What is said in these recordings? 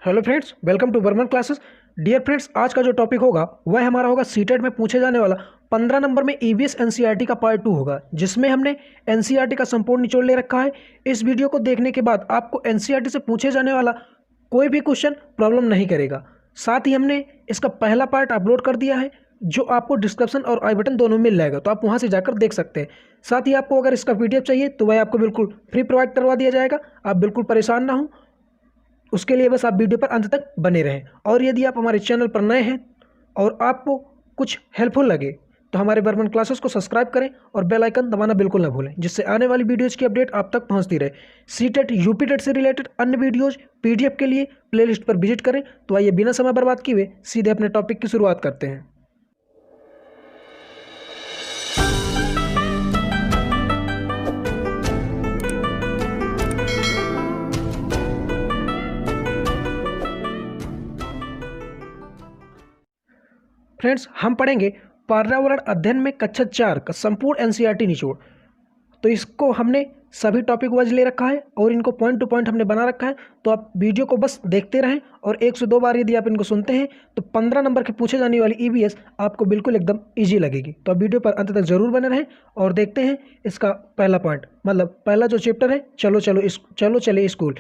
Hello friends, welcome to Varman classes. Dear friends, आज का जो टॉपिक होगा वह हमारा होगा सीटेट में पूछे जाने वाला 15 नंबर में ईवीएस एनसीईआरटी का पार्ट 2 होगा, जिसमें हमने एनसीईआरटी का संपूर्ण निचोड़ ले रखा है। इस वीडियो को देखने के बाद आपको एनसीईआरटी से पूछे जाने वाला कोई भी क्वेश्चन प्रॉब्लम नहीं करेगा। साथ ही हमने इसका पहला पार्ट अपलोड कर दिया है, जो आपको डिस्क्रिप्शन और आई बटन दोनों मिल जाएगा, तो आप वहाँ से जाकर देख सकते हैं। साथ ही आपको अगर इसका पीडीएफ चाहिए तो वह आपको बिल्कुल फ्री प्रोवाइड करवा दिया जाएगा। आप बिल्कुल परेशान ना हो, उसके लिए बस आप वीडियो पर अंत तक बने रहें। और यदि आप हमारे चैनल पर नए हैं और आपको कुछ हेल्पफुल लगे तो हमारे वर्मन क्लासेस को सब्सक्राइब करें और बेल आइकन दबाना बिल्कुल ना भूलें, जिससे आने वाली वीडियोज़ की अपडेट आप तक पहुंचती रहे। सीटेट यूपीटेट से रिलेटेड अन्य वीडियोज़ पीडीएफ के लिए प्लेलिस्ट पर विजिट करें। तो आइए बिना समय बर्बाद किए हुए सीधे अपने टॉपिक की शुरुआत करते हैं। फ्रेंड्स, हम पढ़ेंगे पर्यावरण अध्ययन में कक्षा 4 का संपूर्ण एनसीईआरटी निचोड़। तो इसको हमने सभी टॉपिक वाइज ले रखा है और इनको पॉइंट टू पॉइंट हमने बना रखा है। तो आप वीडियो को बस देखते रहें और 1 से 2 बार यदि आप इनको सुनते हैं तो 15 नंबर के पूछे जाने वाली ईवीएस आपको बिल्कुल एकदम ईजी लगेगी। तो आप वीडियो पर अंत तक जरूर बने रहें और देखते हैं इसका पहला पॉइंट, मतलब पहला जो चैप्टर है, चलो चले स्कूल।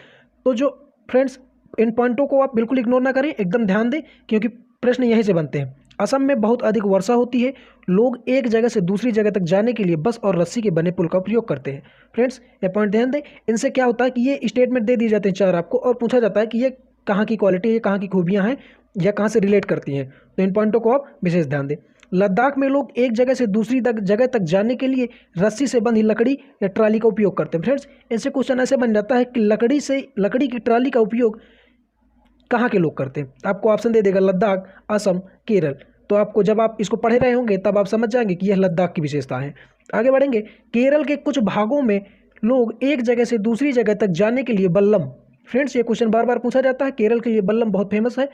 तो जो फ्रेंड्स, इन पॉइंटों को आप बिल्कुल इग्नोर ना करें, एकदम ध्यान दें, क्योंकि प्रश्न यहीं से बनते हैं। असम में बहुत अधिक वर्षा होती है। लोग एक जगह से दूसरी जगह तक जाने के लिए बस और रस्सी के बने पुल का उपयोग करते हैं। फ्रेंड्स, ये पॉइंट ध्यान दें। इनसे क्या होता है कि ये स्टेटमेंट दे दिए जाते हैं 4 आपको, और पूछा जाता है कि ये कहाँ की क्वालिटी है, कहाँ की खूबियाँ हैं या कहाँ से रिलेट करती हैं। तो इन पॉइंटों को आप विशेष ध्यान दें। लद्दाख में लोग एक जगह से दूसरी जगह तक जाने के लिए रस्सी से बंधी लकड़ी या ट्राली का उपयोग करते हैं। फ्रेंड्स, इनसे क्वेश्चन ऐसे बन जाता है कि लकड़ी की ट्राली का उपयोग कहाँ के लोग करते हैं। आपको ऑप्शन दे देगा लद्दाख, असम, केरल। तो आपको जब आप इसको पढ़ रहे होंगे तब आप समझ जाएंगे कि यह लद्दाख की विशेषता है। आगे बढ़ेंगे। केरल के कुछ भागों में लोग एक जगह से दूसरी जगह तक जाने के लिए बल्लम। फ्रेंड्स, ये क्वेश्चन बार बार पूछा जाता है। केरल के लिए बल्लम बहुत फेमस है।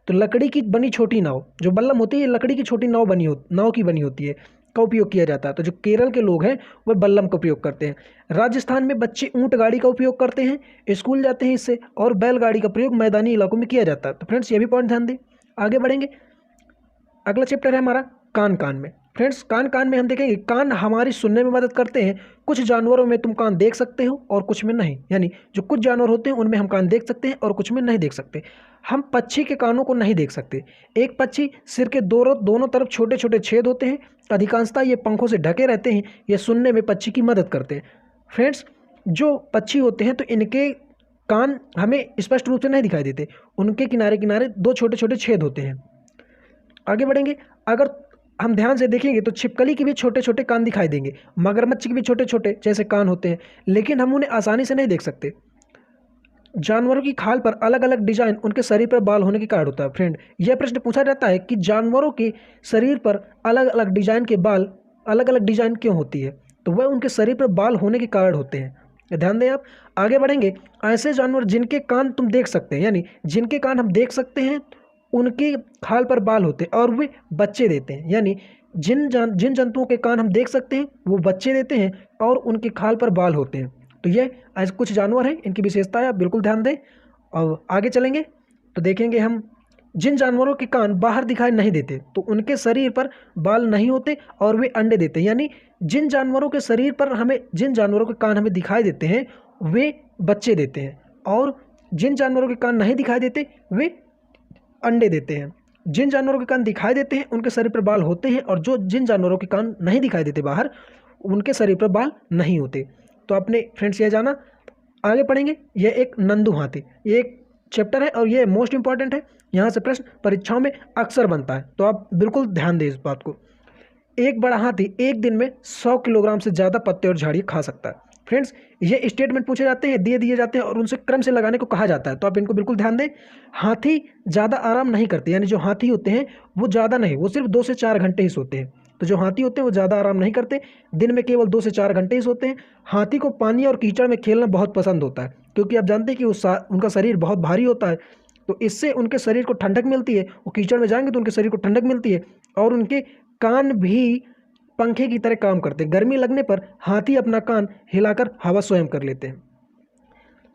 तो लकड़ी की बनी छोटी नाव, जो बल्लम होती है, लकड़ी की छोटी नाव की बनी होती है, का उपयोग किया जाता है। तो जो केरल के लोग हैं वह बल्लम का उपयोग करते हैं। राजस्थान में बच्चे ऊंट गाड़ी का उपयोग करते हैं, स्कूल जाते हैं इससे, और बैलगाड़ी का प्रयोग मैदानी इलाकों में किया जाता है। तो फ्रेंड्स, ये भी पॉइंट ध्यान दें। आगे बढ़ेंगे। अगला चैप्टर है हमारा कान में। फ्रेंड्स, कान में हम देखेंगे कान हमारी सुनने में मदद करते हैं। कुछ जानवरों में तुम कान देख सकते हो और कुछ में नहीं, यानी जो कुछ जानवर होते हैं उनमें हम कान देख सकते हैं और कुछ में नहीं देख सकते। हम पक्षी के कानों को नहीं देख सकते। एक पक्षी सिर के दोनों तरफ छोटे छोटे छेद होते हैं। अधिकांशतः ये पंखों से ढके रहते हैं। ये सुनने में पक्षी की मदद करते हैं। फ्रेंड्स, जो पक्षी होते हैं तो इनके कान हमें स्पष्ट रूप से नहीं दिखाई देते, उनके किनारे किनारे 2 छोटे छोटे छेद होते हैं। आगे बढ़ेंगे। अगर हम ध्यान से देखेंगे तो छिपकली के भी छोटे छोटे कान दिखाई देंगे, मगरमच्छ के भी छोटे छोटे जैसे कान होते हैं, लेकिन हम उन्हें आसानी से नहीं देख सकते। जानवरों की खाल पर अलग अलग डिजाइन उनके शरीर पर बाल होने के कारण होता है। फ्रेंड, यह प्रश्न पूछा जाता है कि जानवरों के शरीर पर अलग अलग डिजाइन क्यों होती है। तो वह उनके शरीर पर बाल होने के कारण होते हैं। ध्यान दें आप। आगे बढ़ेंगे। ऐसे जानवर जिनके कान तुम देख सकते हैं, यानी जिनके कान हम देख सकते हैं, उनके खाल पर बाल होते हैं और वे बच्चे देते हैं। यानी जिन जंतुओं के कान हम देख सकते हैं वो बच्चे देते हैं और उनके खाल पर बाल होते हैं। तो ये ऐसे कुछ जानवर हैं, इनकी विशेषताएं आप बिल्कुल ध्यान दें। और आगे चलेंगे तो देखेंगे हम जिन जानवरों के कान बाहर दिखाई नहीं देते तो उनके शरीर पर बाल नहीं होते और वे अंडे देते हैं। यानी जिन जानवरों के कान हमें दिखाई देते हैं वे बच्चे देते हैं, और जिन जानवरों के कान नहीं दिखाई देते वे अंडे देते हैं। जिन जानवरों के कान दिखाई देते हैं उनके शरीर पर बाल होते हैं, और जिन जानवरों के कान नहीं दिखाई देते बाहर, उनके शरीर पर बाल नहीं होते। तो आपने फ्रेंड्स यह जाना। आगे पढ़ेंगे। यह एक नंदू हाथी, ये एक चैप्टर है और ये मोस्ट इंपॉर्टेंट है। यहाँ से प्रश्न परीक्षाओं में अक्सर बनता है, तो आप बिल्कुल ध्यान दें इस बात को। एक बड़ा हाथी एक दिन में 100 किलोग्राम से ज़्यादा पत्ते और झाड़ियाँ खा सकता है। फ्रेंड्स, ये स्टेटमेंट पूछे जाते हैं, दिए जाते हैं और उनसे क्रम से लगाने को कहा जाता है। तो आप इनको बिल्कुल ध्यान दें। हाथी ज़्यादा आराम नहीं करते, यानी जो हाथी होते हैं वो ज़्यादा नहीं, वो सिर्फ 2 से 4 घंटे ही सोते हैं। तो जो हाथी होते हैं वो ज़्यादा आराम नहीं करते, दिन में केवल 2 से 4 घंटे ही सोते हैं। हाथी को पानी और कीचड़ में खेलना बहुत पसंद होता है, क्योंकि आप जानते हैं कि उनका शरीर बहुत भारी होता है। तो इससे उनके शरीर को ठंडक मिलती है। वो कीचड़ में जाएंगे तो उनके शरीर को ठंडक मिलती है, और उनके कान भी पंखे की तरह काम करते हैं। गर्मी लगने पर हाथी अपना कान हिलाकर हवा स्वयं कर लेते हैं।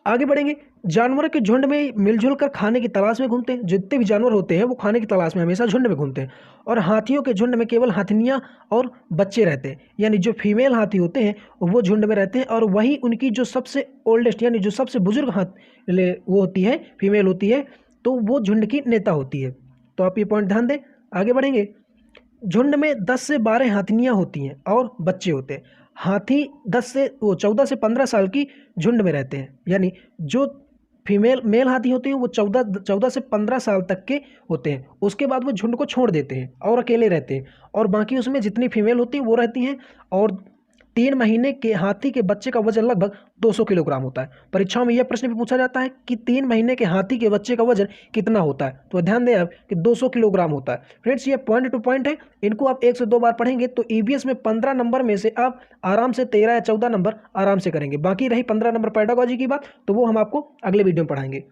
आगे बढ़ेंगे। जानवरों के झुंड में मिलजुल कर खाने की तलाश में घूमते हैं। जितने भी जानवर होते हैं वो खाने की तलाश में हमेशा झुंड में घूमते हैं। और हाथियों के झुंड में केवल हथनियाँ और बच्चे रहते हैं, यानी जो फीमेल हाथी होते हैं वो झुंड में रहते हैं, और वही उनकी जो सबसे ओल्डेस्ट यानी जो सबसे बुजुर्ग वो होती है, फीमेल होती है, तो वो झुंड की नेता होती है। तो आप ये पॉइंट ध्यान दें। आगे बढ़ेंगे। झुंड में 10 से 12 हाथिनियाँ होती हैं और बच्चे होते हैं। हाथी 14 से 15 साल की झुंड में रहते हैं, यानी जो मेल हाथी होते हैं वो 14 से 15 साल तक के होते हैं। उसके बाद वो झुंड को छोड़ देते हैं और अकेले रहते हैं, और बाकी उसमें जितनी फीमेल होती हैं वो रहती हैं। और 3 महीने के हाथी के बच्चे का वजन लगभग 200 किलोग्राम होता है। परीक्षाओं में यह प्रश्न भी पूछा जाता है कि 3 महीने के हाथी के बच्चे का वजन कितना होता है, तो ध्यान दें आप कि 200 किलोग्राम होता है। फ्रेंड्स, ये पॉइंट टू पॉइंट है, इनको आप 1 से 2 बार पढ़ेंगे तो ईवीएस में 15 नंबर में से आप आराम से 13 या 14 नंबर आराम से करेंगे। बाकी रही 15 नंबर पेडागोजी की बात, तो वो हम आपको अगले वीडियो में पढ़ाएंगे।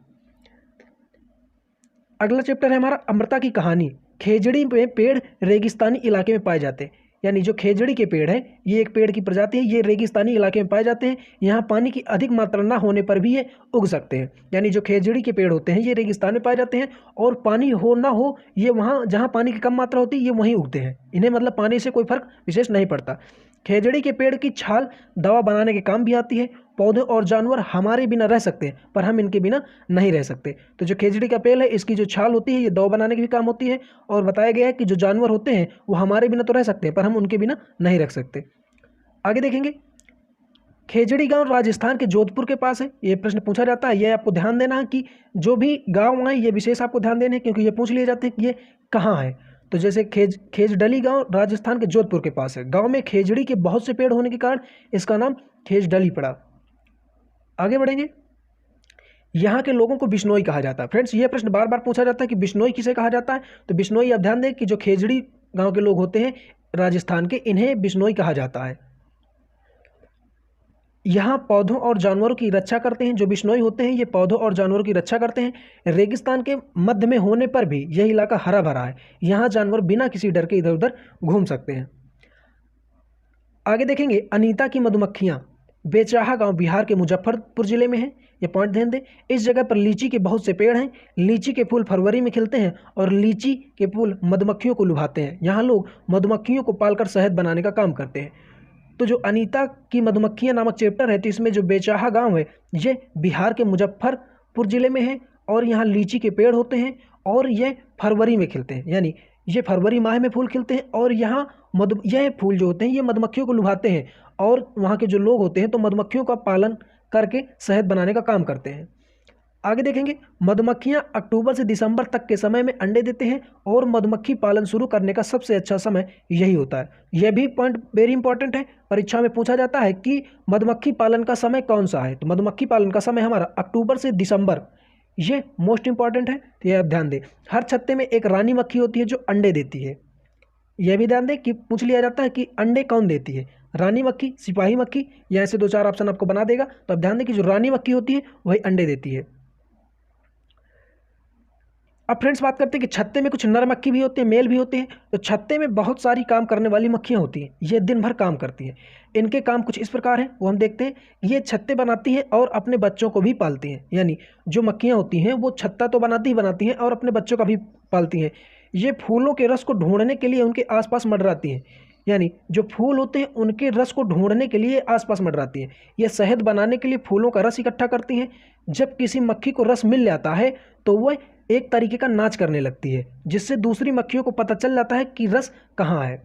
अगला चैप्टर है हमारा अमृता की कहानी। खेजड़ी में पेड़ रेगिस्तानी इलाके में पाए जाते हैं, यानी जो खेजड़ी के पेड़ हैं ये एक पेड़ की प्रजाति है, ये रेगिस्तानी इलाके में पाए जाते हैं। यहाँ पानी की अधिक मात्रा ना होने पर भी ये उग सकते हैं, यानी जो खेजड़ी के पेड़ होते हैं ये रेगिस्तान में पाए जाते हैं, और पानी हो ना हो ये वहाँ जहाँ पानी की कम मात्रा होती है ये वहीं उगते हैं। इन्हें मतलब पानी से कोई फर्क विशेष नहीं पड़ता। खेजड़ी के पेड़ की छाल दवा बनाने के काम भी आती है। पौधे और जानवर हमारे बिना रह सकते हैं, पर हम इनके बिना नहीं रह सकते। तो जो खेजड़ी का पेड़ है इसकी जो छाल होती है ये दवा बनाने के भी काम होती है, और बताया गया है कि जो जानवर होते हैं वो हमारे बिना तो रह सकते हैं पर हम उनके बिना नहीं रख सकते। आगे देखेंगे। खेजड़ी गांव राजस्थान के जोधपुर के पास है। ये प्रश्न पूछा जाता है, ये आपको ध्यान देना है कि जो भी गांव आए ये विशेष आपको ध्यान देने हैं, क्योंकि ये पूछ लिए जाते हैं कि ये कहाँ है। तो जैसे खेजडली गांव राजस्थान के जोधपुर के पास है। गांव में खेजड़ी के बहुत से पेड़ होने के कारण इसका नाम खेजडली पड़ा। आगे बढ़ेंगे। यहाँ के लोगों को बिश्नोई कहा जाता है। फ्रेंड्स, ये प्रश्न बार बार पूछा जाता है कि बिश्नोई किसे कहा जाता है, तो बिश्नोई आप ध्यान दें कि जो खेजड़ी गांव के लोग होते हैं राजस्थान के, इन्हें बिश्नोई कहा जाता है। यहाँ पौधों और जानवरों की रक्षा करते हैं। जो बिश्नोई होते हैं ये पौधों और जानवरों की रक्षा करते हैं। रेगिस्तान के मध्य में होने पर भी यह इलाका हरा भरा है। यहाँ जानवर बिना किसी डर के इधर उधर घूम सकते हैं। आगे देखेंगे। अनीता की मधुमक्खियाँ। बेचाहा गांव बिहार के मुजफ्फरपुर जिले में है। ये पॉइंट ध्यान दें। इस जगह पर लीची के बहुत से पेड़ हैं। लीची के फूल फरवरी में खिलते हैं और लीची के फूल मधुमक्खियों को लुभाते हैं। यहाँ लोग मधुमक्खियों को पालकर शहद बनाने का काम करते हैं। तो जो अनीता की मधुमक्खियाँ नामक चैप्टर है, तो इसमें जो बेचाहा गांव है ये बिहार के मुजफ्फरपुर जिले में है, और यहाँ लीची के पेड़ होते हैं और ये फरवरी में खिलते हैं, यानी ये फरवरी माह में फूल खिलते हैं। और यहाँ यह फूल जो होते हैं ये मधुमक्खियों को लुभाते हैं, और वहाँ के जो लोग होते हैं तो मधुमक्खियों का पालन करके शहद बनाने का काम करते हैं। आगे देखेंगे। मधुमक्खियां अक्टूबर से दिसंबर तक के समय में अंडे देते हैं, और मधुमक्खी पालन शुरू करने का सबसे अच्छा समय यही होता है। यह भी पॉइंट वेरी इंपॉर्टेंट है, परीक्षा में पूछा जाता है कि मधुमक्खी पालन का समय कौन सा है। तो मधुमक्खी पालन का समय हमारा अक्टूबर से दिसंबर, ये मोस्ट इंपॉर्टेंट है, तो यह आप ध्यान दें। हर छत्ते में एक रानी मक्खी होती है जो अंडे देती है। यह भी ध्यान दें कि पूछ लिया जाता है कि अंडे कौन देती है, रानी मक्खी, सिपाही मक्खी, या ऐसे 2-4 ऑप्शन आपको बना देगा। तो आप ध्यान दें कि जो रानी मक्खी होती है वही अंडे देती है। अब फ्रेंड्स बात करते हैं कि छत्ते में कुछ नर मक्खी भी होते हैं, मेल भी होते हैं। तो छत्ते में बहुत सारी काम करने वाली मक्खियाँ होती हैं, ये दिन भर काम करती हैं। इनके काम कुछ इस प्रकार हैं, वो हम देखते हैं। ये छत्ते बनाती हैं और अपने बच्चों को भी पालती हैं, यानी जो मक्खियाँ होती हैं वो छत्ता तो बनाती हैं और अपने बच्चों का भी पालती हैं। ये फूलों के रस को ढूंढने के लिए उनके आसपास मंडराती हैं, यानी जो फूल होते हैं उनके रस को ढूंढने के लिए आसपास मंडराती हैं। ये शहद बनाने के लिए फूलों का रस इकट्ठा करती हैं। जब किसी मक्खी को रस मिल जाता है तो वह एक तरीके का नाच करने लगती है, जिससे दूसरी मक्खियों को पता चल जाता है कि रस कहाँ है।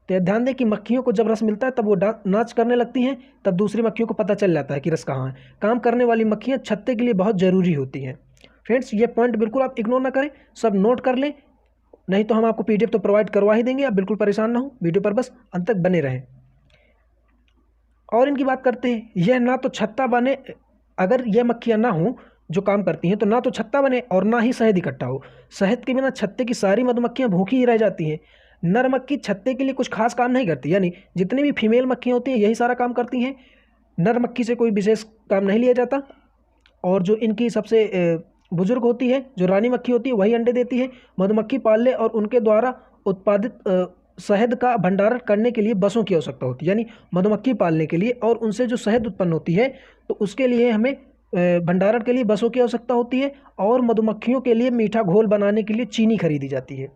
तो ध्यान दें कि मक्खियों को जब रस मिलता है तब वो नाच करने लगती हैं, तब दूसरी मक्खियों को पता चल जाता है कि रस कहाँ है। काम करने वाली मक्खियाँ छत्ते के लिए बहुत ज़रूरी होती हैं। फ्रेंड्स, ये पॉइंट बिल्कुल आप इग्नोर ना करें, सब नोट कर लें, नहीं तो हम आपको PDF तो प्रोवाइड करवा ही देंगे। आप बिल्कुल परेशान ना हो, वीडियो पर बस अंत तक बने रहें। और इनकी बात करते हैं। यह ना तो छत्ता बने, अगर यह मक्खियाँ ना हों जो काम करती हैं तो ना तो छत्ता बने और ना ही शहद इकट्ठा हो। शहद के बिना छत्ते की सारी मधुमक्खियाँ भूखी ही रह जाती हैं। नर मक्खी छत्ते के लिए कुछ खास काम नहीं करती, यानी जितनी भी फीमेल मक्खियाँ होती हैं यही सारा काम करती हैं। नर मक्खी से कोई विशेष काम नहीं लिया जाता। और जो इनकी सबसे बुजुर्ग होती है, जो रानी मक्खी होती है, वही अंडे देती है। मधुमक्खी पालने और उनके द्वारा उत्पादित शहद का भंडारण करने के लिए बसों की आवश्यकता होती है, यानी मधुमक्खी पालने के लिए और उनसे जो शहद उत्पन्न होती है तो उसके लिए हमें भंडारण के लिए बसों की आवश्यकता होती है और मधुमक्खियों के लिए मीठा घोल बनाने के लिए चीनी खरीदी जाती है।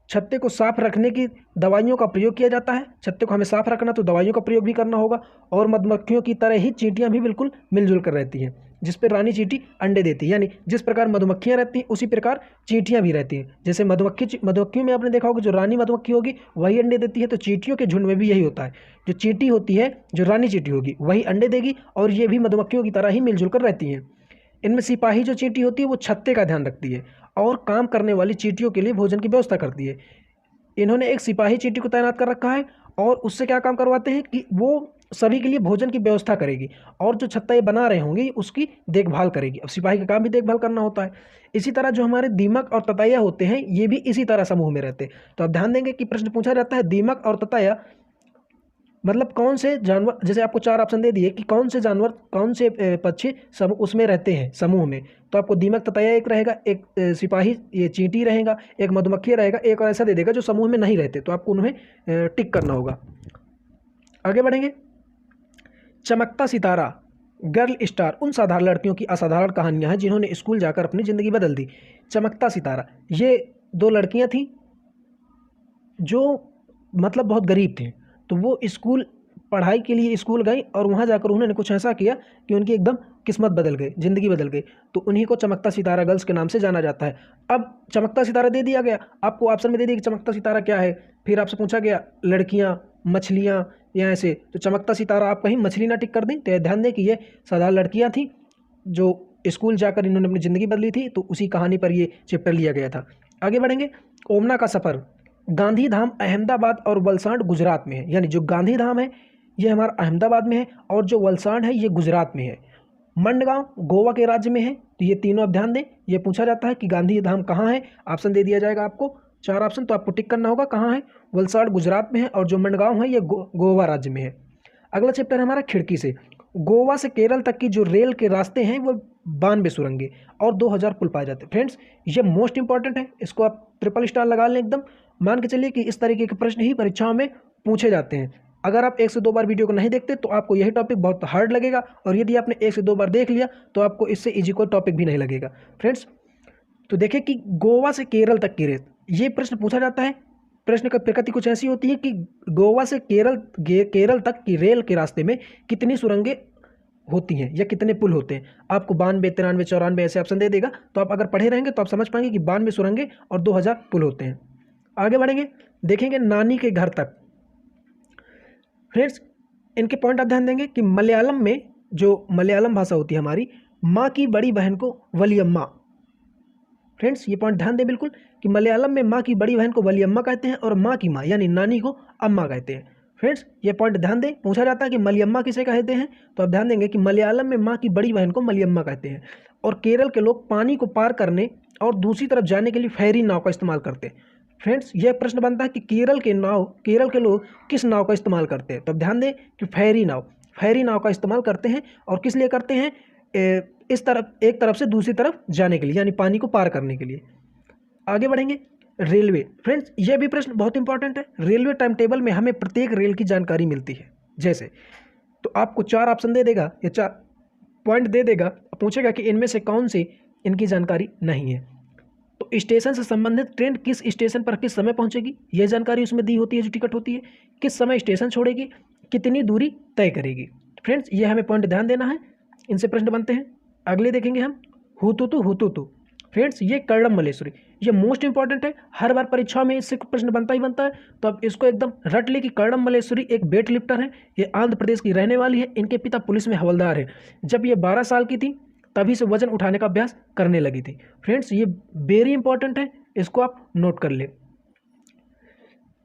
छत्ते को साफ रखने की दवाइयों का प्रयोग किया जाता है। छत्ते को हमें साफ रखना तो दवाइयों का प्रयोग भी करना होगा। और मधुमक्खियों की तरह ही चींटियां भी बिल्कुल मिलजुल कर रहती हैं, जिस पर रानी चींटी अंडे देती है। यानी जिस प्रकार मधुमक्खियां रहती हैं उसी प्रकार चींटियां भी रहती हैं। जैसे मधुमक्खियों में आपने देखा होगा जो रानी मधुमक्खी होगी वही अंडे देती है, तो चींटियों के झुंड में भी यही होता है। जो चींटी होती है, जो रानी चींटी होगी वही अंडे देगी और ये भी मधुमक्खियों की तरह ही मिलजुल कर रहती हैं। इनमें सिपाही जो चींटी होती है वो छत्ते का ध्यान रखती है और काम करने वाली चींटियों के लिए भोजन की व्यवस्था करती है। इन्होंने एक सिपाही चींटी को तैनात कर रखा है और उससे क्या काम करवाते हैं कि वो सभी के लिए भोजन की व्यवस्था करेगी और जो छत्ता ये बना रहे होंगे उसकी देखभाल करेगी। अब सिपाही का काम भी देखभाल करना होता है। इसी तरह जो हमारे दीमक और ततैया होते हैं ये भी इसी तरह समूह में रहते हैं। तो आप ध्यान देंगे कि प्रश्न पूछा जाता है दीमक और ततैया मतलब कौन से जानवर, जैसे आपको 4 ऑप्शन दे दिए कि कौन से जानवर, कौन से पक्षी समूह उसमें रहते हैं समूह में, तो आपको दीमक ततैया एक रहेगा, एक सिपाही ये चींटी रहेगा, एक मधुमक्खी रहेगा, एक और ऐसा दे देगा जो समूह में नहीं रहते, तो आपको उन्हें टिक करना होगा। आगे बढ़ेंगे। चमकता सितारा, गर्ल स्टार उन साधारण लड़कियों की असाधारण कहानियाँ हैं जिन्होंने स्कूल जाकर अपनी ज़िंदगी बदल दी। चमकता सितारा, ये 2 लड़कियाँ थीं जो मतलब बहुत गरीब थीं, तो वो स्कूल पढ़ाई के लिए स्कूल गई और वहाँ जाकर उन्होंने कुछ ऐसा किया कि उनकी एकदम किस्मत बदल गई, ज़िंदगी बदल गई। तो उन्हीं को चमकता सितारा गर्ल्स के नाम से जाना जाता है। अब चमकता सितारा दे दिया गया, आपको ऑप्शन में दे दिया कि चमकता सितारा क्या है, फिर आपसे पूछा गया लड़कियाँ, मछलियाँ या ऐसे, तो चमकता सितारा आप कहीं मछली ना टिक कर दें। तो ध्यान दें कि ये साधारण लड़कियाँ थीं जो स्कूल जाकर इन्होंने अपनी ज़िंदगी बदली थी, तो उसी कहानी पर ये चैप्टर लिया गया था। आगे बढ़ेंगे। ओमना का सफ़र, गांधी धाम अहमदाबाद और वलसाड गुजरात में है। यानी जो गांधी धाम है ये हमारा अहमदाबाद में है और जो वलसाड है ये गुजरात में है। मंडगांव गोवा के राज्य में है। तो ये तीनों आप ध्यान दें, ये पूछा जाता है कि गांधी धाम कहाँ है, ऑप्शन दे दिया जाएगा आपको 4 ऑप्शन, तो आपको टिक करना होगा कहाँ है। वलसाड गुजरात में है और जो मंडगांव है ये गोवा राज्य में है। अगला चैप्टर है हमारा खिड़की से। गोवा से केरल तक की जो रेल के रास्ते हैं वो 92 सुरंगें और 2000 पुल पाए जाते हैं। फ्रेंड्स ये मोस्ट इंपॉर्टेंट है, इसको आप ट्रिपल स्टार लगा लें एकदम। मान के चलिए कि इस तरीके के प्रश्न ही परीक्षाओं में पूछे जाते हैं। अगर आप 1 से 2 बार वीडियो को नहीं देखते तो आपको यही टॉपिक बहुत हार्ड लगेगा, और यदि आपने 1 से 2 बार देख लिया तो आपको इससे इजी कोई टॉपिक भी नहीं लगेगा। फ्रेंड्स तो देखिए कि गोवा से केरल तक की रेल, ये प्रश्न पूछा जाता है। प्रश्न की प्रकृति कुछ ऐसी होती है कि गोवा से केरल तक की रेल के रास्ते में कितनी सुरंगें होती हैं या कितने पुल होते हैं। आपको 92, 93, 94 ऐसे ऑप्शन दे देगा, तो आप अगर पढ़े रहेंगे तो आप समझ पाएंगे कि 92 सुरंगें और 2000 पुल होते हैं। आगे बढ़ेंगे, देखेंगे नानी के घर तक। फ्रेंड्स इनके पॉइंट आप ध्यान देंगे कि मलयालम में, जो मलयालम भाषा होती है हमारी, माँ की बड़ी बहन को वलियम्मा। फ्रेंड्स ये पॉइंट ध्यान दें बिल्कुल कि मलयालम में माँ की बड़ी बहन को वलियम्मा कहते हैं और माँ की माँ यानी नानी को अम्मा कहते हैं। फ्रेंड्स ये पॉइंट ध्यान दें, पूछा जाता है कि मलयम्मा किसे कहते हैं, तो आप ध्यान देंगे कि मलयालम में माँ की बड़ी बहन को मलयम्मा कहते हैं। और केरल के लोग पानी को पार करने और दूसरी तरफ जाने के लिए फेरी नाव का इस्तेमाल करते हैं। फ्रेंड्स यह प्रश्न बनता है कि केरल के लोग किस नाव का इस्तेमाल करते हैं, तो अब ध्यान दें कि फेरी नाव का इस्तेमाल करते हैं। और किस लिए करते हैं, इस तरफ, एक तरफ से दूसरी तरफ जाने के लिए, यानी पानी को पार करने के लिए। आगे बढ़ेंगे, रेलवे। फ्रेंड्स ये भी प्रश्न बहुत इंपॉर्टेंट है। रेलवे टाइम टेबल में हमें प्रत्येक रेल की जानकारी मिलती है। जैसे तो आपको 4 ऑप्शन दे देगा या 4 पॉइंट दे देगा, पूछेगा कि इनमें से कौन सी इनकी जानकारी नहीं है। तो स्टेशन से संबंधित ट्रेन किस स्टेशन पर किस समय पहुंचेगी, यह जानकारी उसमें दी होती है जो टिकट होती है। किस समय स्टेशन छोड़ेगी, कितनी दूरी तय करेगी। फ्रेंड्स ये हमें पॉइंट ध्यान देना है, इनसे प्रश्न बनते हैं। अगले देखेंगे हम हुतुतु। फ्रेंड्स ये कर्णम मल्लेश्वरी, ये मोस्ट इंपॉर्टेंट है, हर बार परीक्षा में इससे प्रश्न बनता ही बनता है। तो अब इसको एकदम रट ले कि कर्णम मल्लेश्वरी एक वेट लिफ्टर है, ये आंध्र प्रदेश की रहने वाली है। इनके पिता पुलिस में हवलदार है। जब ये 12 साल की थी तभी से वजन उठाने का अभ्यास करने लगी थी। फ्रेंड्स ये वेरी इंपॉर्टेंट है, इसको आप नोट कर ले।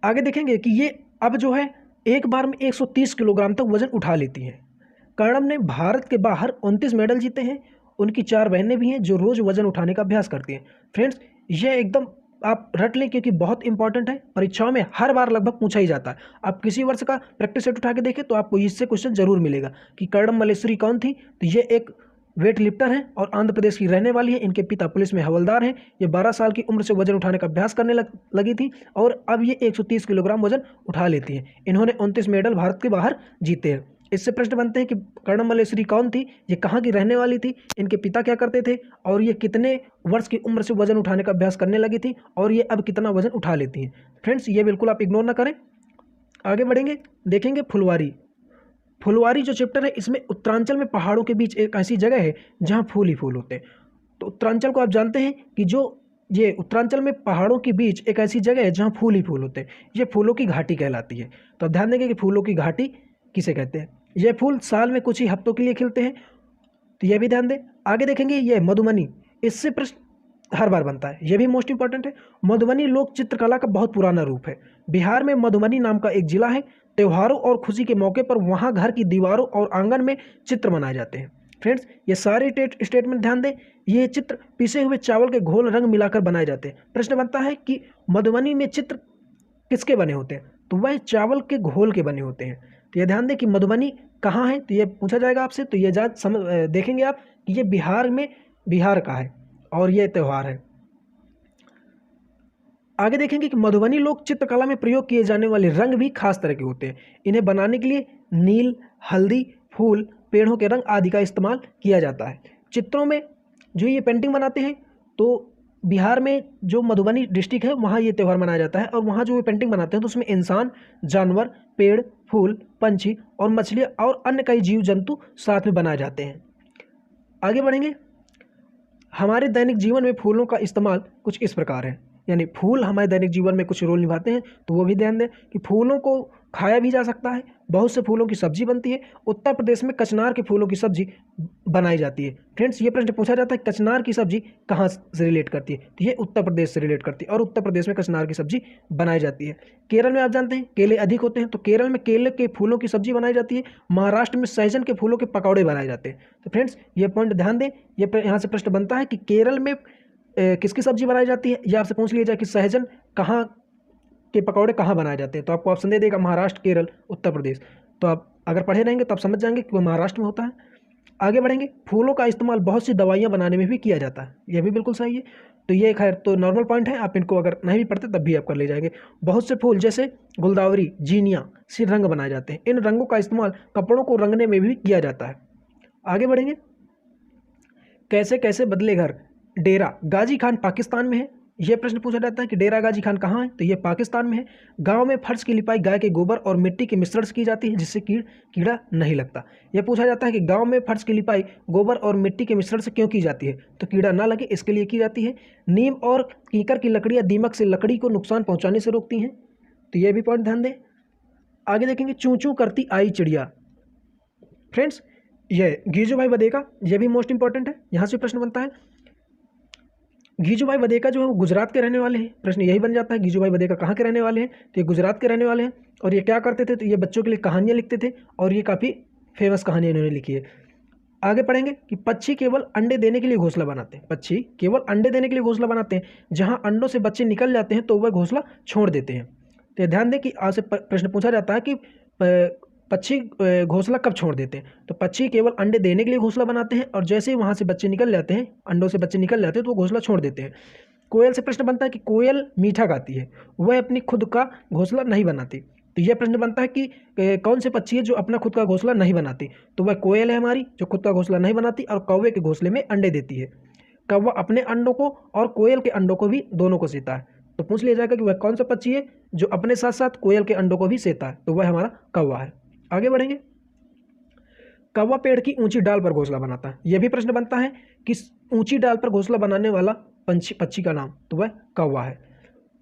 आगे देखेंगे कि ये अब जो है एक बार में 130 किलोग्राम तक वजन उठा लेती हैं। कर्णम ने भारत के बाहर 29 मेडल जीते हैं। उनकी 4 बहनें भी हैं जो रोज़ वजन उठाने का अभ्यास करती हैं। फ्रेंड्स ये एकदम आप रट लें क्योंकि बहुत इंपॉर्टेंट है, परीक्षाओं में हर बार लगभग पूछा ही जाता है। आप किसी वर्ष का प्रैक्टिस सेट उठा के देखें तो आपको इससे क्वेश्चन जरूर मिलेगा कि कर्णम मल्लेश्वरी कौन थी। तो ये एक वेट लिफ्टर है और आंध्र प्रदेश की रहने वाली है। इनके पिता पुलिस में हवलदार हैं। ये 12 साल की उम्र से वजन उठाने का अभ्यास करने लगी थी और अब ये 130 किलोग्राम वजन उठा लेती हैं। इन्होंने 29 मेडल भारत के बाहर जीते हैं। इससे प्रश्न बनते हैं कि कर्णमल्लेश्वरी कौन थी, ये कहाँ की रहने वाली थी, इनके पिता क्या करते थे, और ये कितने वर्ष की उम्र से वजन उठाने का अभ्यास करने लगी थी, और ये अब कितना वजन उठा लेती हैं। फ्रेंड्स ये बिल्कुल आप इग्नोर ना करें। आगे बढ़ेंगे, देखेंगे फुलवारी। फुलवारी जो चैप्टर है, इसमें उत्तरांचल में पहाड़ों के बीच एक ऐसी जगह है जहाँ फूल ही फूल होते हैं। तो उत्तरांचल को आप जानते हैं कि जो ये उत्तरांचल में पहाड़ों के बीच एक ऐसी जगह है जहाँ फूल ही फूल होते हैं, ये फूलों की घाटी कहलाती है। तो आप ध्यान देंगे कि फूलों की घाटी किसे कहते हैं। ये फूल साल में कुछ ही हफ्तों के लिए खिलते हैं, तो ये भी ध्यान दें। आगे देखेंगे ये मधुबनी, इससे प्रश्न हर बार बनता है, ये भी मोस्ट इंपॉर्टेंट है। मधुबनी लोक चित्रकला का बहुत पुराना रूप है। बिहार में मधुबनी नाम का एक जिला है। त्योहारों और खुशी के मौके पर वहाँ घर की दीवारों और आंगन में चित्र बनाए जाते हैं। फ्रेंड्स ये सारे स्टेटमेंट ध्यान दें। ये चित्र पिसे हुए चावल के घोल रंग मिलाकर बनाए जाते हैं। प्रश्न बनता है कि मधुबनी में चित्र किसके बने होते हैं, तो वह चावल के घोल के बने होते हैं। तो ये ध्यान दें कि मधुबनी कहाँ है, तो ये पूछा जाएगा आपसे। तो ये देखेंगे आप कि ये बिहार में, बिहार का है और ये त्यौहार है। आगे देखेंगे कि मधुबनी लोक चित्रकला में प्रयोग किए जाने वाले रंग भी खास तरह के होते हैं। इन्हें बनाने के लिए नील, हल्दी, फूल, पेड़ों के रंग आदि का इस्तेमाल किया जाता है। चित्रों में जो ये पेंटिंग बनाते हैं, तो बिहार में जो मधुबनी डिस्ट्रिक्ट है वहाँ ये त्यौहार मनाया जाता है, और वहाँ जो ये पेंटिंग बनाते हैं तो उसमें इंसान, जानवर, पेड़, फूल, पंछी और मछलियाँ और अन्य कई जीव जंतु साथ में बनाए जाते हैं। आगे बढ़ेंगे, हमारे दैनिक जीवन में फूलों का इस्तेमाल कुछ इस प्रकार है, यानी फूल हमारे दैनिक जीवन में कुछ रोल निभाते हैं, तो वो भी ध्यान दें कि फूलों को खाया भी जा सकता है। बहुत से फूलों की सब्जी बनती है। उत्तर प्रदेश में कचनार के फूलों की सब्जी बनाई जाती है। फ्रेंड्स ये प्रश्न पूछा जाता है कचनार की सब्जी कहाँ से रिलेट करती है, तो ये उत्तर प्रदेश से रिलेट करती है, और उत्तर प्रदेश में कचनार की सब्जी बनाई जाती है। केरल में आप जानते हैं केले अधिक होते हैं, तो केरल में केले के फूलों की सब्जी बनाई जाती है। महाराष्ट्र में सहजन के फूलों के पकौड़े बनाए जाते हैं। तो फ्रेंड्स ये पॉइंट ध्यान दें। ये यहाँ से प्रश्न बनता है कि केरल में किसकी सब्जी बनाई जाती है, या आपसे पूछ लिया जाए कि सहजन कहाँ के पकौड़े कहाँ बनाए जाते हैं, तो आपको ऑप्शन दे देगा महाराष्ट्र, केरल, उत्तर प्रदेश। तो आप अगर पढ़े रहेंगे तो आप समझ जाएंगे कि वो महाराष्ट्र में होता है। आगे बढ़ेंगे, फूलों का इस्तेमाल बहुत सी दवाइयाँ बनाने में भी किया जाता है, यह भी बिल्कुल सही है। तो ये खैर तो नॉर्मल पॉइंट है, आप इनको अगर नहीं भी पढ़ते तब भी आप कर ले जाएंगे। बहुत से फूल जैसे गुलदावरी, जीनिया से रंग बनाए जाते हैं। इन रंगों का इस्तेमाल कपड़ों को रंगने में भी किया जाता है। आगे बढ़ेंगे, कैसे कैसे बदले घर। डेरा गाजी खान पाकिस्तान में है। यह प्रश्न पूछा जाता है कि डेरा गाजी खान कहाँ है, तो ये पाकिस्तान में है। गांव में फर्श की लिपाई गाय के गोबर और मिट्टी के मिश्रण से की जाती है, जिससे कीड़ा नहीं लगता। यह पूछा जाता है कि गांव में फर्श की लिपाई गोबर और मिट्टी के मिश्रण से क्यों की जाती है, तो कीड़ा ना लगे इसके लिए की जाती है। नीम और कीकर की लकड़ियाँ दीमक से लकड़ी को नुकसान पहुँचाने से रोकती हैं, तो यह भी पॉइंट ध्यान दें। आगे देखेंगे, चूँ चूँ करती आई चिड़िया। फ्रेंड्स ये गीजूभाई वधेका, यह भी मोस्ट इंपॉर्टेंट है, यहाँ से प्रश्न बनता है। गीजूभाई वधेका जो है वो गुजरात के रहने वाले हैं। प्रश्न यही बन जाता है गीजूभाई वधेका कहाँ के रहने वाले हैं, तो ये गुजरात के रहने वाले हैं। और ये क्या करते थे, तो ये बच्चों के लिए कहानियाँ लिखते थे, और ये काफ़ी फेमस कहानियाँ इन्होंने लिखी है। आगे पढ़ेंगे कि पक्षी केवल अंडे देने के लिए घोंसला बनाते हैं। पक्षी केवल अंडे देने के लिए घोंसला बनाते हैं। जहाँ अंडों से बच्चे निकल जाते हैं तो वह घोंसला छोड़ देते हैं। तो ध्यान दें कि आपसे प्रश्न पूछा जाता है कि पक्षी घोंसला कब छोड़ देते हैं, तो पक्षी केवल अंडे देने के लिए घोंसला बनाते हैं, और जैसे ही वहाँ से बच्चे निकल जाते हैं, अंडों से बच्चे निकल जाते हैं, तो वो घोंसला छोड़ देते हैं। कोयल से प्रश्न बनता है कि कोयल मीठा गाती है, वह अपनी खुद का घोंसला नहीं बनाती। तो यह प्रश्न बनता है कि कौन से पक्षी है जो अपना खुद का घोंसला नहीं बनाती, तो वह कोयल है हमारी, जो खुद का घोंसला नहीं बनाती और कौवे के घोंसले में अंडे देती है। कौवा अपने अंडों को और कोयल के अंडों को भी दोनों को सेता है। तो पूछ लिया जाएगा कि वह कौन सा पक्षी है जो अपने साथ साथ कोयल के अंडों को भी सेता है, तो वह हमारा कौवा है। आगे बढ़ेंगे, कौवा पेड़ की ऊंची डाल पर घोंसला बनाता है। यह भी प्रश्न बनता है कि ऊंची डाल पर घोंसला बनाने वाला पक्षी का नाम, तो वह कौवा है।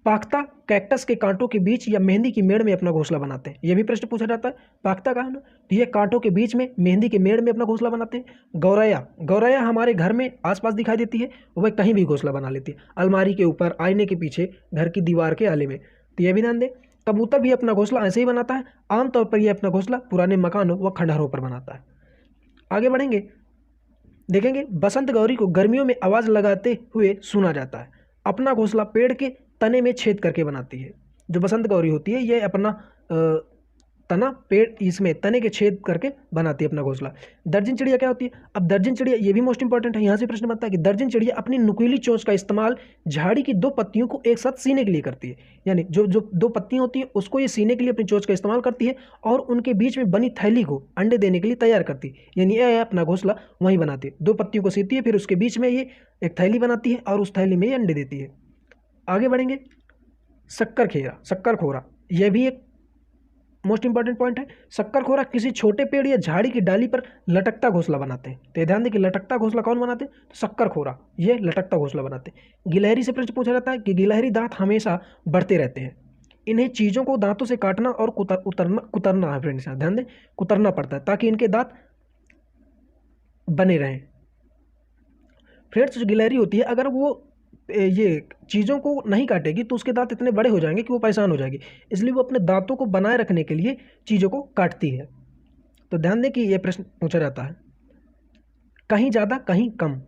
पाख्ता कैक्टस के कांटों के बीच या मेहंदी की मेड़ में अपना घोंसला बनाते हैं। यह भी प्रश्न पूछा जाता है, पाख्ता का है ना, तो ये कांटों के बीच में मेहंदी के मेड़ में अपना घोंसला बनाते हैं। गौरैया, गौरैया हमारे घर में आसपास दिखाई देती है, वह कहीं भी घोंसला बना लेती है, अलमारी के ऊपर, आईने के पीछे, घर की दीवार के आले में। तो यह भी ध्यान दें। कबूतर भी अपना घोंसला ऐसे ही बनाता है। आमतौर पर यह अपना घोंसला पुराने मकानों व खंडहरों पर बनाता है। आगे बढ़ेंगे, देखेंगे बसंत गौरी को गर्मियों में आवाज़ लगाते हुए सुना जाता है। अपना घोंसला पेड़ के तने में छेद करके बनाती है। जो बसंत गौरी होती है ये अपना तना पेड़ इसमें तने के छेद करके बनाती है अपना घोंसला। दर्जन चिड़िया क्या होती है? अब दर्जन चिड़िया ये भी मोस्ट इंपॉर्टेंट है, यहाँ से प्रश्न बनता है कि दर्जन चिड़िया अपनी नुकीली चोंच का इस्तेमाल झाड़ी की दो पत्तियों को एक साथ सीने के लिए करती है। यानी जो जो दो पत्तियां होती हैं उसको ये सीने के लिए अपनी चोंच का इस्तेमाल करती है और उनके बीच में बनी थैली को अंडे देने के लिए तैयार करती है। यानी ये अपना घोंसला वहीं बनाती है, दो पत्तियों को सीती है, फिर उसके बीच में ये एक थैली बनाती है और उस थैली में ये अंडे देती है। आगे बढ़ेंगे, शक्करखोरा यह भी एक मोस्ट इंपॉर्टेंट पॉइंट है। शक्करखोरा किसी छोटे पेड़ या झाड़ी की डाली पर लटकता घोंसला बनाते हैं। तो ध्यान दें कि लटकता घोंसला कौन बनाते हैं? तो शक्करखोरा ये लटकता घोंसला बनाते हैं। गिलहरी से प्रश्न पूछा जाता है कि गिलहरी दांत हमेशा बढ़ते रहते हैं, इन्हें चीज़ों को दांतों से काटना और कुतरना है फ्रेंड्स, ध्यान दें कुतरना पड़ता है ताकि इनके दांत बने रहें। फ्रेंड्स जो गिलहरी होती है अगर वो ये चीज़ों को नहीं काटेगी तो उसके दांत इतने बड़े हो जाएंगे कि वो परेशान हो जाएगी, इसलिए वो अपने दांतों को बनाए रखने के लिए चीज़ों को काटती है। तो ध्यान दें कि ये प्रश्न पूछा जाता है, कहीं ज़्यादा कहीं कम।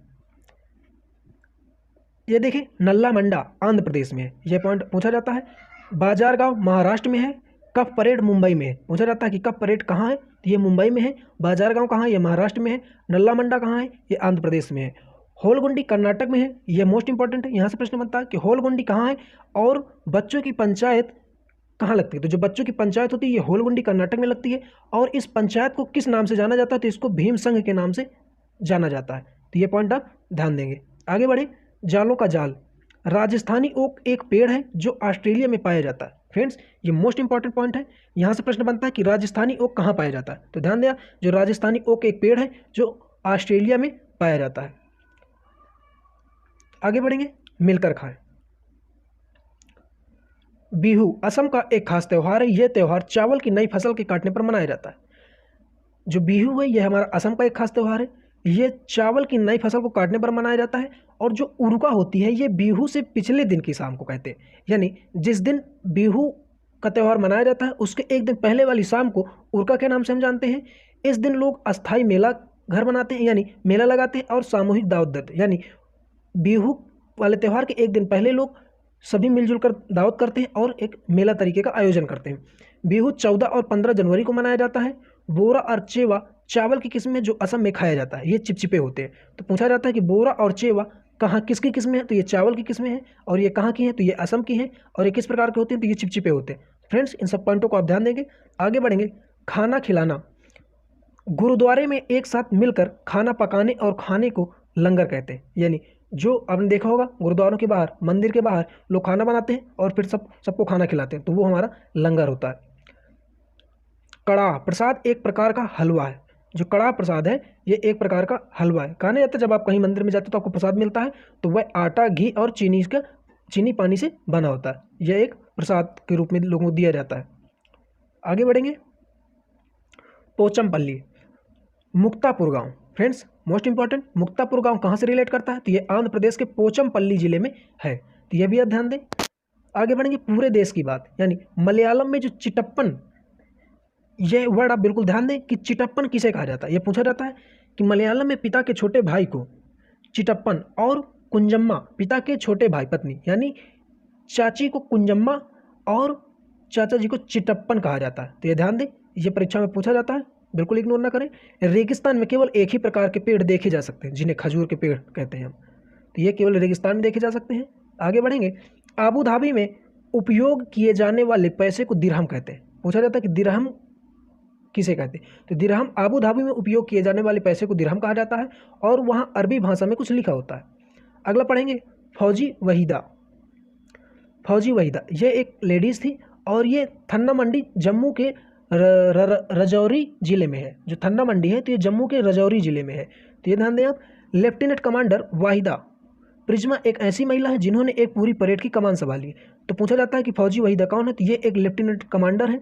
ये देखिए नल्ला मंडा आंध्र प्रदेश में है, ये पॉइंट पूछा जाता है। बाजार गांव महाराष्ट्र में है, कफ परेड मुंबई में है। पूछा जाता है कि कफ परेड कहाँ है? तो ये मुंबई में है। बाजार गांव कहाँ है? ये महाराष्ट्र में है। नल्ला मंडा कहाँ है? ये आंध्र प्रदेश में है। होलगुंडी कर्नाटक में है, ये मोस्ट इंपॉर्टेंट है। यहाँ से प्रश्न बनता है कि होलगुंडी कहाँ है और बच्चों की पंचायत कहाँ लगती है? तो जो बच्चों की पंचायत होती है ये होलगुंडी कर्नाटक में लगती है। और इस पंचायत को किस नाम से जाना जाता है? तो इसको भीम संघ के नाम से जाना जाता है। तो ये पॉइंट आप ध्यान देंगे। आगे बढ़े, जालों का जाल। राजस्थानी ओक एक पेड़ है जो ऑस्ट्रेलिया में पाया जाता है। फ्रेंड्स ये मोस्ट इंपॉर्टेंट पॉइंट है। यहाँ से प्रश्न बनता है कि राजस्थानी ओक कहाँ पाया जाता है? तो ध्यान दिया, जो राजस्थानी ओक एक पेड़ है जो ऑस्ट्रेलिया में पाया जाता है। आगे बढ़ेंगे, मिलकर खाएं। बिहू असम का एक खास त्यौहार है। यह त्यौहार चावल की नई फसल के काटने पर मनाया जाता है। जो बिहू है यह हमारा असम का एक खास त्यौहार है। ये चावल की नई फसल को काटने पर मनाया जाता है। और जो उरुका होती है ये बिहू से पिछले दिन की शाम को कहते हैं। यानी जिस दिन बिहू का त्यौहार मनाया जाता है उसके एक दिन पहले वाली शाम को उरुका के नाम से हम जानते हैं। इस दिन लोग अस्थाई मेला घर बनाते हैं, यानी मेला लगाते हैं और सामूहिक दावत देते हैं। यानी बिहू वाले त्यौहार के एक दिन पहले लोग सभी मिलजुल कर दावत करते हैं और एक मेला तरीके का आयोजन करते हैं। बिहू 14 और 15 जनवरी को मनाया जाता है। बोरा और चेवा चावल की किस्म है जो असम में खाया जाता है, ये चिपचिपे होते हैं। तो पूछा जाता है कि बोरा और चेवा कहाँ किसकी किस्में हैं? तो ये चावल की किस्में हैं। और ये कहाँ की हैं? तो ये असम की हैं। और ये किस प्रकार के होते हैं? तो ये चिपचिपे होते हैं। फ्रेंड्स इन सब पॉइंटों को आप ध्यान देंगे। आगे बढ़ेंगे, खाना खिलाना। गुरुद्वारे में एक साथ मिलकर खाना पकाने और खाने को लंगर कहते हैं। यानी जो आपने देखा होगा गुरुद्वारों के बाहर, मंदिर के बाहर लोग खाना बनाते हैं और फिर सबको खाना खिलाते हैं, तो वो हमारा लंगर होता है। कड़ाह प्रसाद एक प्रकार का हलवा है। जो कड़ाह प्रसाद है ये एक प्रकार का हलवा है। कहा नहीं जाता जब आप कहीं मंदिर में जाते हो तो आपको प्रसाद मिलता है, तो वह आटा, घी और चीनी पानी से बना होता है। यह एक प्रसाद के रूप में लोगों को दिया जाता है। आगे बढ़ेंगे, पोचमपल्ली मुक्तापुर गांव। फ्रेंड्स मोस्ट इंपॉर्टेंट, मुक्तापुर गांव कहाँ से रिलेट करता है? तो ये आंध्र प्रदेश के पोचमपल्ली जिले में है। तो यह भी आप ध्यान दें। आगे बढ़ेंगे, पूरे देश की बात, यानी मलयालम में जो चिटप्पन, यह वर्ड आप बिल्कुल ध्यान दें कि चिटप्पन किसे कहा जाता है। यह पूछा जाता है कि मलयालम में पिता के छोटे भाई को चिटप्पन और कुंजम्मा पिता के छोटे भाई पत्नी, यानी चाची को कुंजम्मा और चाचा जी को चिटप्पन कहा जाता है। तो यह ध्यान दें, यह परीक्षा में पूछा जाता है, बिल्कुल इग्नोर ना करें। रेगिस्तान में केवल एक ही प्रकार के पेड़ देखे जा सकते हैं जिन्हें खजूर के पेड़ कहते हैं हम, तो ये केवल रेगिस्तान में देखे जा सकते हैं। आगे बढ़ेंगे, आबू धाबी में उपयोग किए जाने वाले पैसे को दिरहम कहते हैं। पूछा जाता है कि दिरहम किसे कहते हैं? तो दिरहम आबू धाबी में उपयोग किए जाने वाले पैसे को दिरहम कहा जाता है और वहाँ अरबी भाषा में कुछ लिखा होता है। अगला पढ़ेंगे, फौजी वहीदा। फौजी वहीदा ये एक लेडीज़ थी और ये थन्ना मंडी जम्मू के रजौरी जिले में है। जो थन्ना मंडी है तो ये जम्मू के रजौरी जिले में है। तो ये ध्यान दें आप। लेफ्टिनेंट कमांडर वाहिदा प्रिज्मा एक ऐसी महिला है जिन्होंने एक पूरी परेड की कमान संभाली। तो पूछा जाता है कि फौजी वहीदा कौन है? तो ये एक लेफ्टिनेंट कमांडर है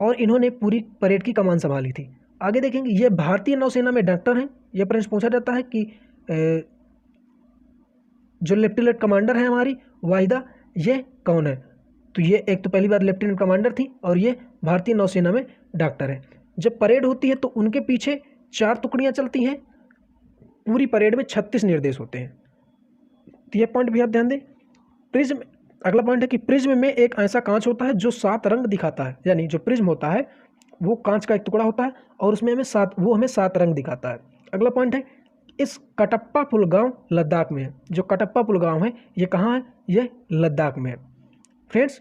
और इन्होंने पूरी परेड की कमान संभाली थी। आगे देखेंगे, ये भारतीय नौसेना में डॉक्टर हैं। यह प्रश्न पूछा जाता है कि जो लेफ्टिनेंट कमांडर है हमारी वाहिदा, ये कौन है? तो ये एक तो पहली बार लेफ्टिनेंट कमांडर थी और ये भारतीय नौसेना में डॉक्टर है। जब परेड होती है तो उनके पीछे 4 टुकड़ियां चलती हैं। पूरी परेड में 36 निर्देश होते हैं। तो ये पॉइंट भी आप ध्यान दें। अगला पॉइंट है कि प्रिज्म में एक ऐसा कांच होता है जो 7 रंग दिखाता है, यानी जो प्रिज्म होता है वो कांच का एक टुकड़ा होता है और उसमें हमें 7 रंग दिखाता है। अगला पॉइंट है इस कटप्पा पुल गाँव लद्दाख में है। जो कटप्पा पुल गाँव है ये कहाँ है? ये लद्दाख में है। Friends,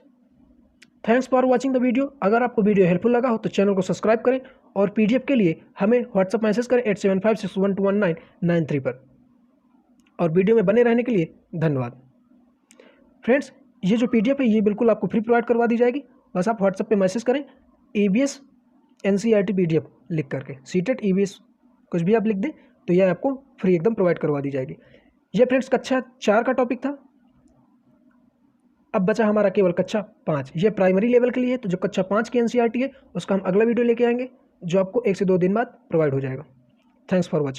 thanks for watching the video. अगर आपको वीडियो हेल्पफुल लगा हो तो चैनल को सब्सक्राइब करें और PDF के लिए हमें व्हाट्सअप मैसेज करें 8756121993 पर। और वीडियो में बने रहने के लिए धन्यवाद। फ्रेंड्स, ये जो PDF है ये बिल्कुल आपको फ्री प्रोवाइड करवा दी जाएगी। बस आप व्हाट्सएप पे मैसेज करें EVS NCERT PDF लिख करके, CTET EVS कुछ भी आप लिख दें तो यह आपको फ्री एकदम प्रोवाइड करवा दी जाएगी। ये फ्रेंड्स कक्षा 4 का टॉपिक था। अब बचा हमारा केवल कक्षा 5। ये प्राइमरी लेवल के लिए है, तो जो कक्षा 5 की NCERT है उसका हम अगला वीडियो लेके आएंगे जो आपको 1 से 2 दिन बाद प्रोवाइड हो जाएगा। Thanks for watching.